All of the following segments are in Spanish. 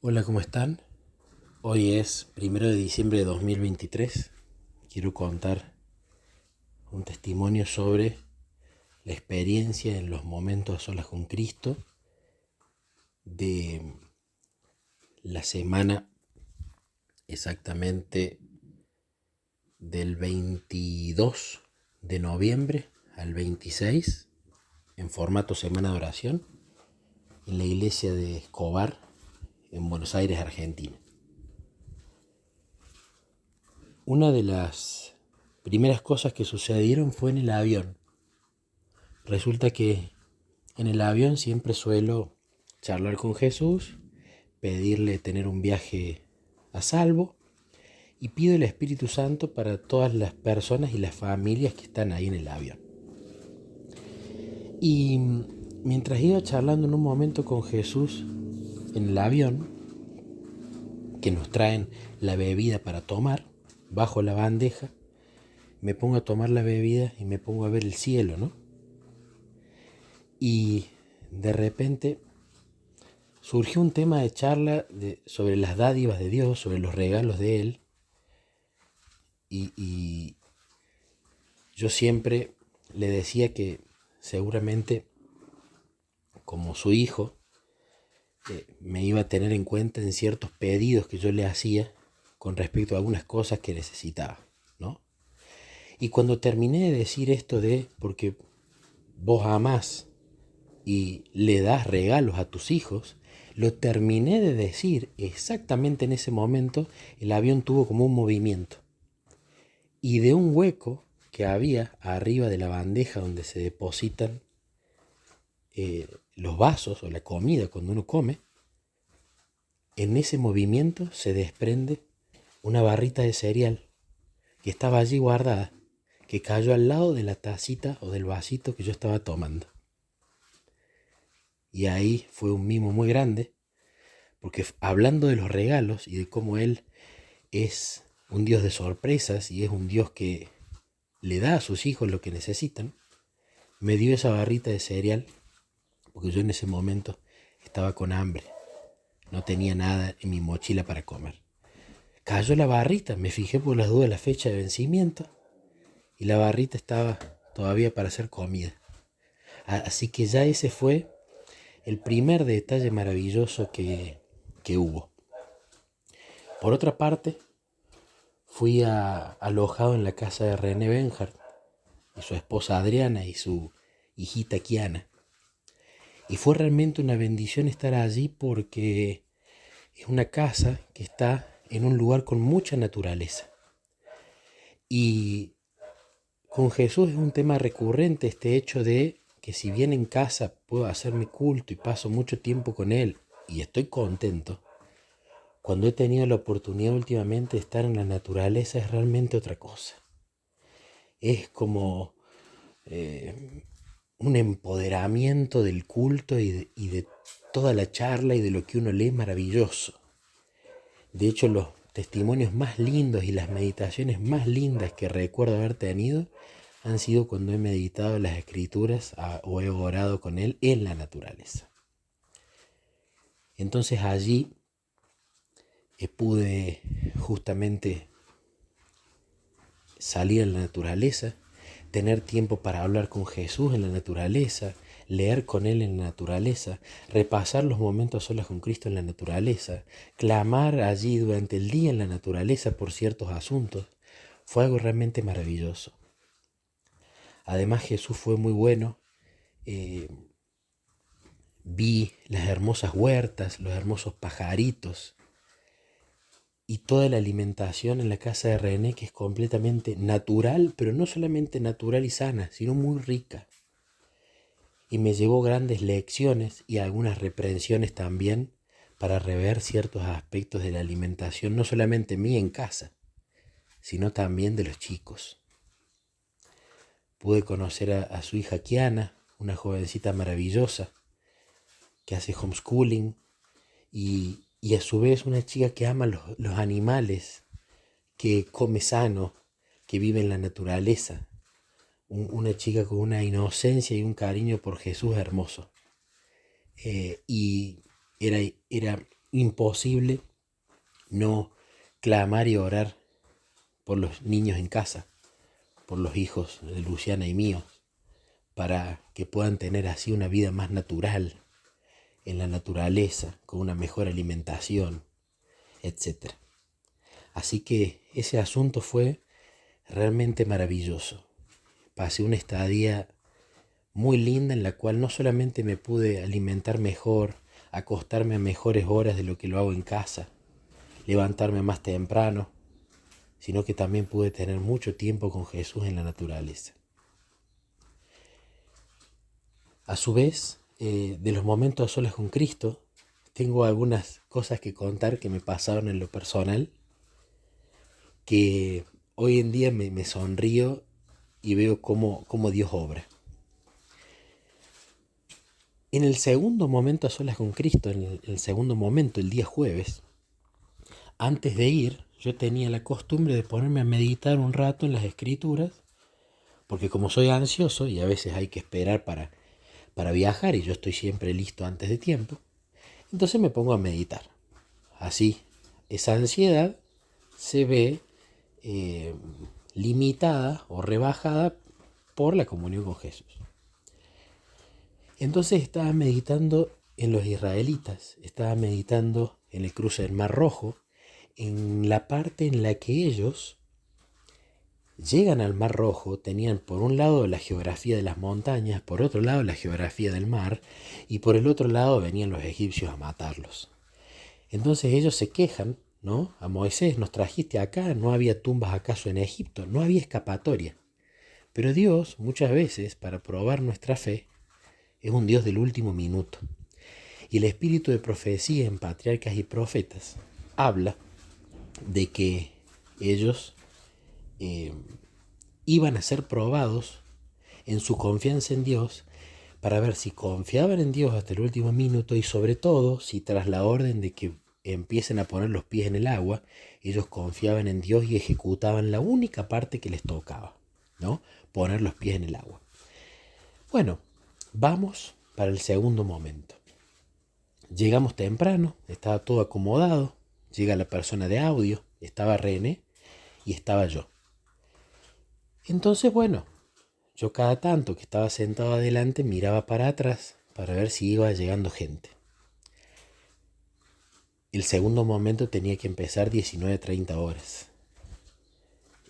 Hola, ¿cómo están? Hoy es 1 de diciembre de 2023. Quiero contar un testimonio sobre la experiencia en los momentos a solas con Cristo de la semana exactamente del 22 de noviembre al 26 en formato semana de oración en la iglesia de Escobar en Buenos Aires, Argentina. Una de las primeras cosas que sucedieron fue en el avión. Resulta que en el avión siempre suelo charlar con Jesús, pedirle tener un viaje a salvo y pido el Espíritu Santo para todas las personas y las familias que están ahí en el avión. Y mientras iba charlando en un momento con Jesús en el avión, que nos traen la bebida para tomar, bajo la bandeja, me pongo a tomar la bebida y me pongo a ver el cielo, ¿no? Y de repente surgió un tema de charla sobre las dádivas de Dios, sobre los regalos de Él, y yo siempre le decía que seguramente como su hijo me iba a tener en cuenta en ciertos pedidos que yo le hacía con respecto a algunas cosas que necesitaba, ¿no? Y cuando terminé de decir esto de porque vos amás y le das regalos a tus hijos, lo terminé de decir exactamente en ese momento. El avión tuvo como un movimiento y de un hueco que había arriba de la bandeja donde se depositan los vasos o la comida cuando uno come, en ese movimiento se desprende una barrita de cereal que estaba allí guardada, que cayó al lado de la tacita o del vasito que yo estaba tomando. Y ahí fue un mimo muy grande, porque hablando de los regalos y de cómo Él es un Dios de sorpresas y es un Dios que le da a sus hijos lo que necesitan, me dio esa barrita de cereal, porque yo en ese momento estaba con hambre, no tenía nada en mi mochila para comer. Cayó la barrita, me fijé por las dudas la fecha de vencimiento y la barrita estaba todavía para ser comida. Así que ya ese fue el primer detalle maravilloso que hubo. Por otra parte, fui alojado en la casa de René Benhart y su esposa Adriana y su hijita Kiana. Y fue realmente una bendición estar allí porque es una casa que está en un lugar con mucha naturaleza. Y con Jesús es un tema recurrente este hecho de que si bien en casa puedo hacer mi culto y paso mucho tiempo con Él y estoy contento, cuando he tenido la oportunidad últimamente de estar en la naturaleza es realmente otra cosa. Es como un empoderamiento del culto y de toda la charla y de lo que uno lee maravilloso. De hecho, los testimonios más lindos y las meditaciones más lindas que recuerdo haber tenido han sido cuando he meditado las escrituras o he orado con Él en la naturaleza. Entonces allí pude justamente salir a la naturaleza, tener tiempo para hablar con Jesús en la naturaleza, leer con Él en la naturaleza, repasar los momentos a solas con Cristo en la naturaleza, clamar allí durante el día en la naturaleza por ciertos asuntos. Fue algo realmente maravilloso. Además Jesús fue muy bueno. Vi las hermosas huertas, los hermosos pajaritos y toda la alimentación en la casa de René, que es completamente natural, pero no solamente natural y sana, sino muy rica. Y me llevó grandes lecciones y algunas reprensiones también para rever ciertos aspectos de la alimentación, no solamente mía en casa, sino también de los chicos. Pude conocer a su hija Kiana, una jovencita maravillosa que hace homeschooling y a su vez una chica que ama los animales, que come sano, que vive en la naturaleza. Una chica con una inocencia y un cariño por Jesús hermoso. Y era imposible no clamar y orar por los niños en casa, por los hijos de Luciana y míos, para que puedan tener así una vida más natural, en la naturaleza, con una mejor alimentación, etc. Así que ese asunto fue realmente maravilloso. Pasé una estadía muy linda en la cual no solamente me pude alimentar mejor, acostarme a mejores horas de lo que lo hago en casa, levantarme más temprano, sino que también pude tener mucho tiempo con Jesús en la naturaleza. A su vez, de los momentos a solas con Cristo, tengo algunas cosas que contar que me pasaron en lo personal, que hoy en día me sonrío y veo cómo Dios obra. En el segundo momento a solas con Cristo, en el segundo momento, el día jueves, antes de ir, yo tenía la costumbre de ponerme a meditar un rato en las Escrituras, porque como soy ansioso y a veces hay que esperar para viajar y yo estoy siempre listo antes de tiempo, entonces me pongo a meditar. Así, esa ansiedad se ve limitada o rebajada por la comunión con Jesús. Entonces estaba meditando en los israelitas, estaba meditando en el cruce del Mar Rojo, en la parte en la que ellos llegan al Mar Rojo. Tenían por un lado la geografía de las montañas, por otro lado la geografía del mar, y por el otro lado venían los egipcios a matarlos. Entonces ellos se quejan, ¿no? A Moisés: nos trajiste acá, no había tumbas acaso en Egipto, no había escapatoria. Pero Dios, muchas veces, para probar nuestra fe, es un Dios del último minuto. Y el espíritu de profecía en Patriarcas y Profetas habla de que ellos iban a ser probados en su confianza en Dios, para ver si confiaban en Dios hasta el último minuto, y sobre todo si tras la orden de que empiecen a poner los pies en el agua, ellos confiaban en Dios y ejecutaban la única parte que les tocaba, ¿no? Poner los pies en el agua. Bueno, vamos para el segundo momento. Llegamos temprano, estaba todo acomodado, llega la persona de audio, estaba René y estaba yo. Entonces, bueno, yo cada tanto que estaba sentado adelante miraba para atrás para ver si iba llegando gente. El segundo momento tenía que empezar 19:30 horas.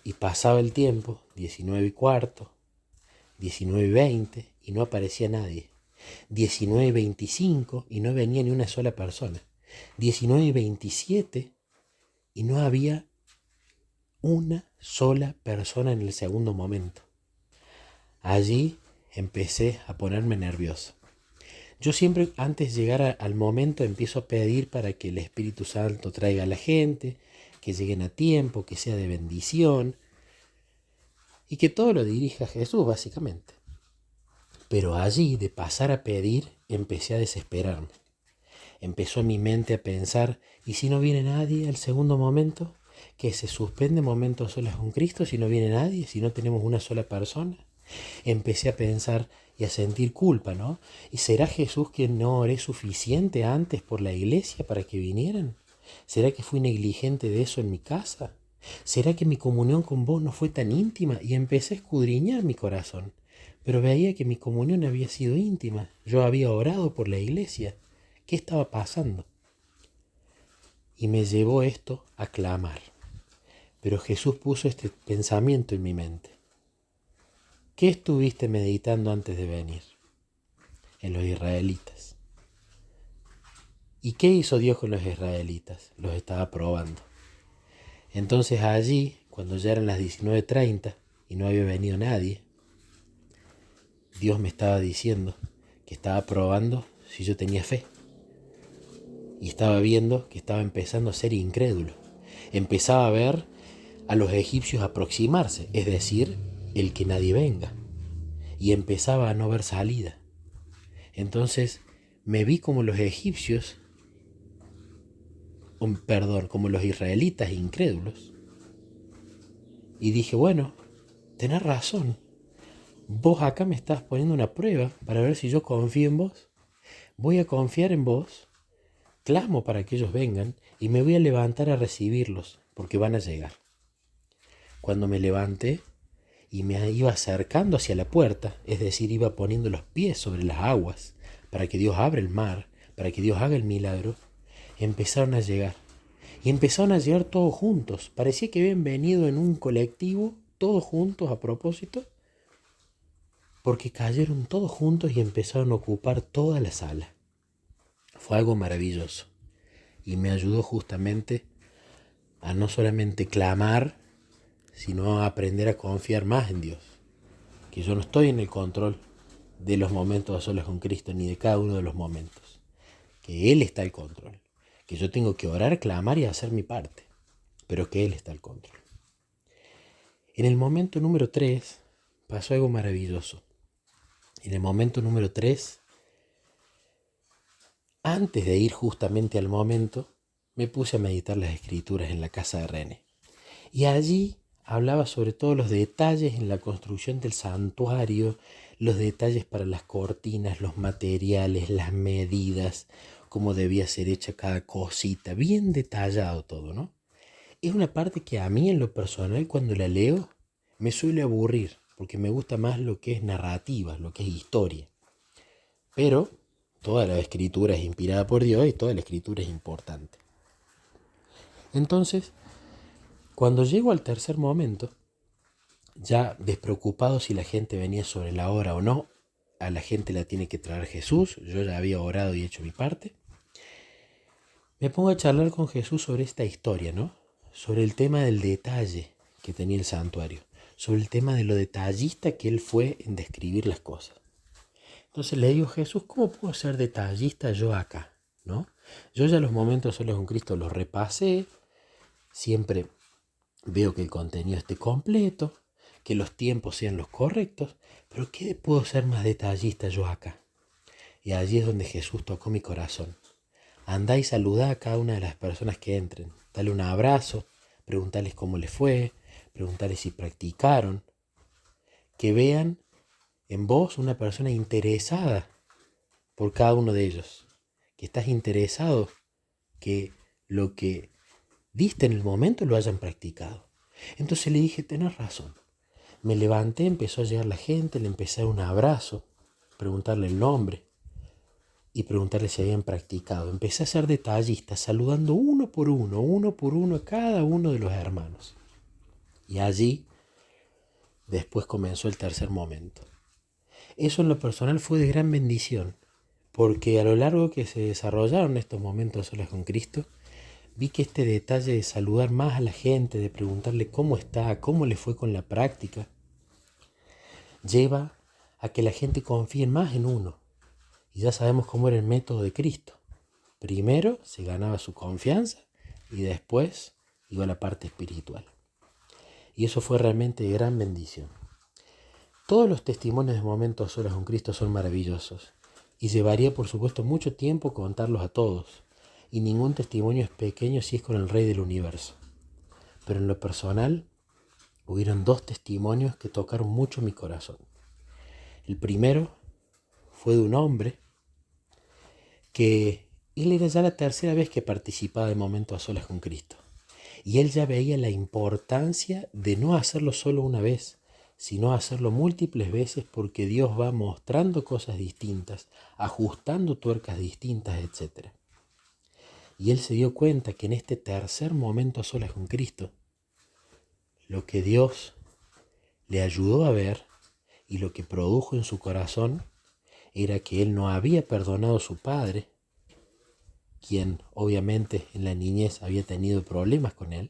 Y pasaba el tiempo, 19:15, 19:20, y no aparecía nadie. 19:25 y no venía ni una sola persona. 19:27 y no había una sola persona en el segundo momento. Allí empecé a ponerme nervioso. Yo siempre, antes de llegar al momento, empiezo a pedir para que el Espíritu Santo traiga a la gente, que lleguen a tiempo, que sea de bendición y que todo lo dirija Jesús, básicamente. Pero allí, de pasar a pedir, empecé a desesperarme. Empezó mi mente a pensar: ¿y si no viene nadie al segundo momento? ¿Que se suspende momentos solas con Cristo si no viene nadie, si no tenemos una sola persona? Empecé a pensar y a sentir culpa, ¿no? ¿Y será Jesús que no oré suficiente antes por la iglesia para que vinieran? ¿Será que fui negligente de eso en mi casa? ¿Será que mi comunión con vos no fue tan íntima? Y empecé a escudriñar mi corazón, pero veía que mi comunión había sido íntima. Yo había orado por la iglesia. ¿Qué estaba pasando? Y me llevó esto a clamar. Pero Jesús puso este pensamiento en mi mente: ¿qué estuviste meditando antes de venir? En los israelitas. ¿Y qué hizo Dios con los israelitas? Los estaba probando. Entonces allí, cuando ya eran las 19:30 y no había venido nadie, Dios me estaba diciendo que estaba probando si yo tenía fe. Y estaba viendo que estaba empezando a ser incrédulo. Empezaba a ver a los egipcios aproximarse, es decir, el que nadie venga. Y empezaba a no ver salida. Entonces me vi como los egipcios, como los israelitas incrédulos. Y dije: bueno, tenés razón. Vos acá me estás poniendo una prueba para ver si yo confío en vos. Voy a confiar en vos clamo para que ellos vengan y me voy a levantar a recibirlos, porque van a llegar. Cuando me levanté y me iba acercando hacia la puerta, es decir, iba poniendo los pies sobre las aguas, para que Dios abra el mar, para que Dios haga el milagro, empezaron a llegar. Y empezaron a llegar todos juntos. Parecía que habían venido en un colectivo, todos juntos a propósito, porque cayeron todos juntos y empezaron a ocupar toda la sala. Fue algo maravilloso y me ayudó justamente a no solamente clamar, sino a aprender a confiar más en Dios. Que yo no estoy en el control de los momentos a solas con Cristo, ni de cada uno de los momentos. Que Él está al control. Que yo tengo que orar, clamar y hacer mi parte, pero que Él está al control. En el momento número 3 pasó algo maravilloso. En el momento número 3, antes de ir justamente al momento, me puse a meditar las escrituras en la casa de René. Y allí hablaba sobre todos los detalles en la construcción del santuario, los detalles para las cortinas, los materiales, las medidas, cómo debía ser hecha cada cosita, bien detallado todo, ¿no? Es una parte que a mí en lo personal cuando la leo me suele aburrir, porque me gusta más lo que es narrativa, lo que es historia. Pero toda la escritura es inspirada por Dios y toda la escritura es importante. Entonces, cuando llego al tercer momento, ya despreocupado si la gente venía sobre la hora o no, a la gente la tiene que traer Jesús, yo ya había orado y hecho mi parte, me pongo a charlar con Jesús sobre esta historia, ¿no? Sobre el tema del detalle que tenía el santuario, sobre el tema de lo detallista que él fue en describir las cosas. Entonces le digo, Jesús, ¿cómo puedo ser detallista yo acá? ¿No? Yo ya los momentos solos con Cristo los repasé, siempre veo que el contenido esté completo, que los tiempos sean los correctos, pero ¿qué puedo ser más detallista yo acá? Y allí es donde Jesús tocó mi corazón. Andá y saludá a cada una de las personas que entren. Dale un abrazo, preguntarles cómo les fue, preguntarles si practicaron, que vean en vos una persona interesada por cada uno de ellos, que estás interesado que lo que diste en el momento lo hayan practicado. Entonces le dije, tenés razón. Me levanté, empezó a llegar la gente, le empecé a dar un abrazo, preguntarle el nombre y preguntarle si habían practicado. Empecé a ser detallista, saludando uno por uno a cada uno de los hermanos. Y allí, después comenzó el tercer momento. Eso en lo personal fue de gran bendición, porque a lo largo que se desarrollaron estos momentos solas con Cristo, vi que este detalle de saludar más a la gente, de preguntarle cómo está, cómo le fue con la práctica, lleva a que la gente confíe más en uno. Y ya sabemos cómo era el método de Cristo. Primero se ganaba su confianza y después iba a la parte espiritual. Y eso fue realmente de gran bendición. Todos los testimonios de momentos solas con Cristo son maravillosos y llevaría por supuesto mucho tiempo contarlos a todos. Y ningún testimonio es pequeño si es con el Rey del Universo. Pero en lo personal, hubieron 2 testimonios que tocaron mucho mi corazón. El primero fue de un hombre que él era ya la tercera vez que participaba de momentos a solas con Cristo. Y él ya veía la importancia de no hacerlo solo una vez, sino hacerlo múltiples veces porque Dios va mostrando cosas distintas, ajustando tuercas distintas, etc. Y él se dio cuenta que en este tercer momento a solas con Cristo, lo que Dios le ayudó a ver y lo que produjo en su corazón era que él no había perdonado a su padre, quien obviamente en la niñez había tenido problemas con él.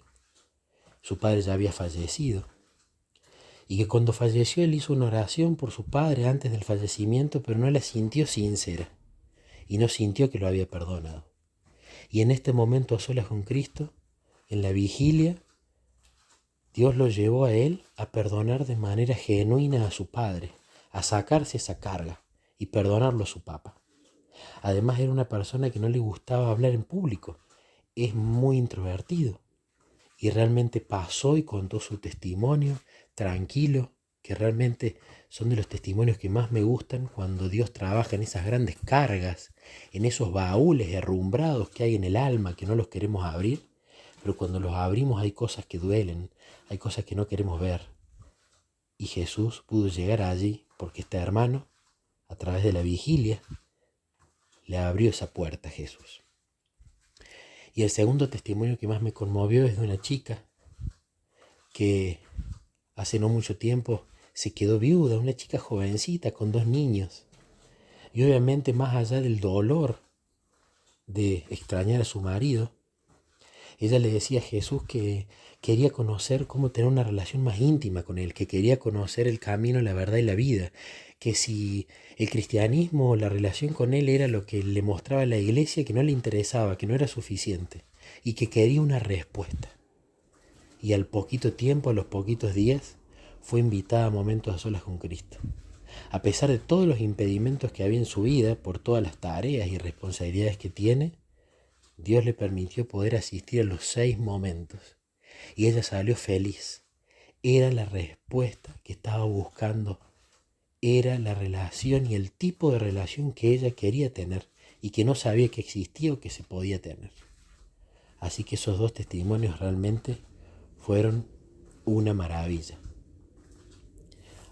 Su padre ya había fallecido. Y que cuando falleció él hizo una oración por su padre antes del fallecimiento, pero no la sintió sincera. Y no sintió que lo había perdonado. Y en este momento a solas con Cristo, en la vigilia, Dios lo llevó a él a perdonar de manera genuina a su padre, a sacarse esa carga y perdonarlo a su papá. Además era una persona que no le gustaba hablar en público, es muy introvertido. Y realmente pasó y contó su testimonio tranquilo, que realmente son de los testimonios que más me gustan cuando Dios trabaja en esas grandes cargas, en esos baúles herrumbrados que hay en el alma que no los queremos abrir, pero cuando los abrimos hay cosas que duelen, hay cosas que no queremos ver. Y Jesús pudo llegar allí porque este hermano, a través de la vigilia, le abrió esa puerta a Jesús. Y el segundo testimonio que más me conmovió es de una chica que hace no mucho tiempo se quedó viuda, una chica jovencita con 2 niños. Y obviamente más allá del dolor de extrañar a su marido, ella le decía a Jesús que quería conocer cómo tener una relación más íntima con él, que quería conocer el camino, la verdad y la vida, que si el cristianismo, la relación con él era lo que le mostraba la iglesia, que no le interesaba, que no era suficiente, y que quería una respuesta. Y al poquito tiempo, a los poquitos días, fue invitada a momentos a solas con Cristo. A pesar de todos los impedimentos que había en su vida, por todas las tareas y responsabilidades que tiene, Dios le permitió poder asistir a los 6 momentos. Y ella salió feliz. Era la respuesta que estaba buscando. Era la relación y el tipo de relación que ella quería tener y que no sabía que existía o que se podía tener. Así que esos 2 testimonios realmente fueron una maravilla.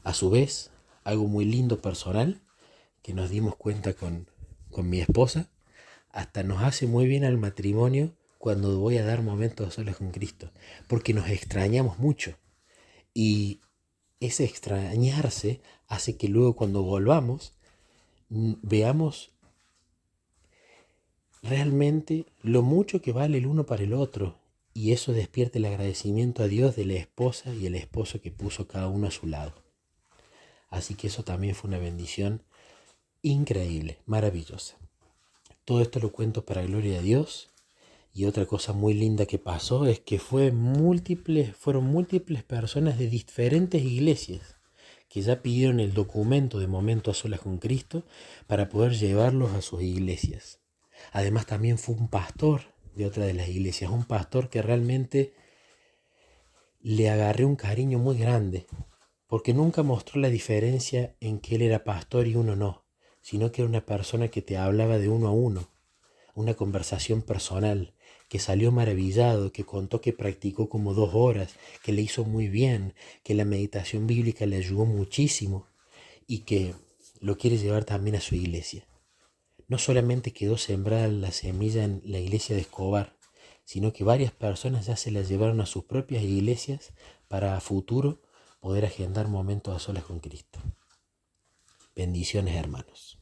A su vez, algo muy lindo personal, que nos dimos cuenta con mi esposa, hasta nos hace muy bien al matrimonio cuando voy a dar momentos a solas con Cristo, porque nos extrañamos mucho. Y ese extrañarse hace que luego cuando volvamos veamos realmente lo mucho que vale el uno para el otro, y eso despierte el agradecimiento a Dios de la esposa y el esposo que puso cada uno a su lado. Así que eso también fue una bendición increíble, maravillosa. Todo esto lo cuento para gloria de Dios. Y otra cosa muy linda que pasó es que fueron múltiples personas de diferentes iglesias que ya pidieron el documento de Momento a Solas con Cristo para poder llevarlos a sus iglesias. Además también fue un pastor de otra de las iglesias, un pastor que realmente le agarré un cariño muy grande, porque nunca mostró la diferencia en que él era pastor y uno no, sino que era una persona que te hablaba de uno a uno, una conversación personal, que salió maravillado, que contó que practicó como 2 horas, que le hizo muy bien, que la meditación bíblica le ayudó muchísimo y que lo quiere llevar también a su iglesia. No solamente quedó sembrada la semilla en la iglesia de Escobar, sino que varias personas ya se la llevaron a sus propias iglesias para a futuro poder agendar momentos a solas con Cristo. Bendiciones, hermanos.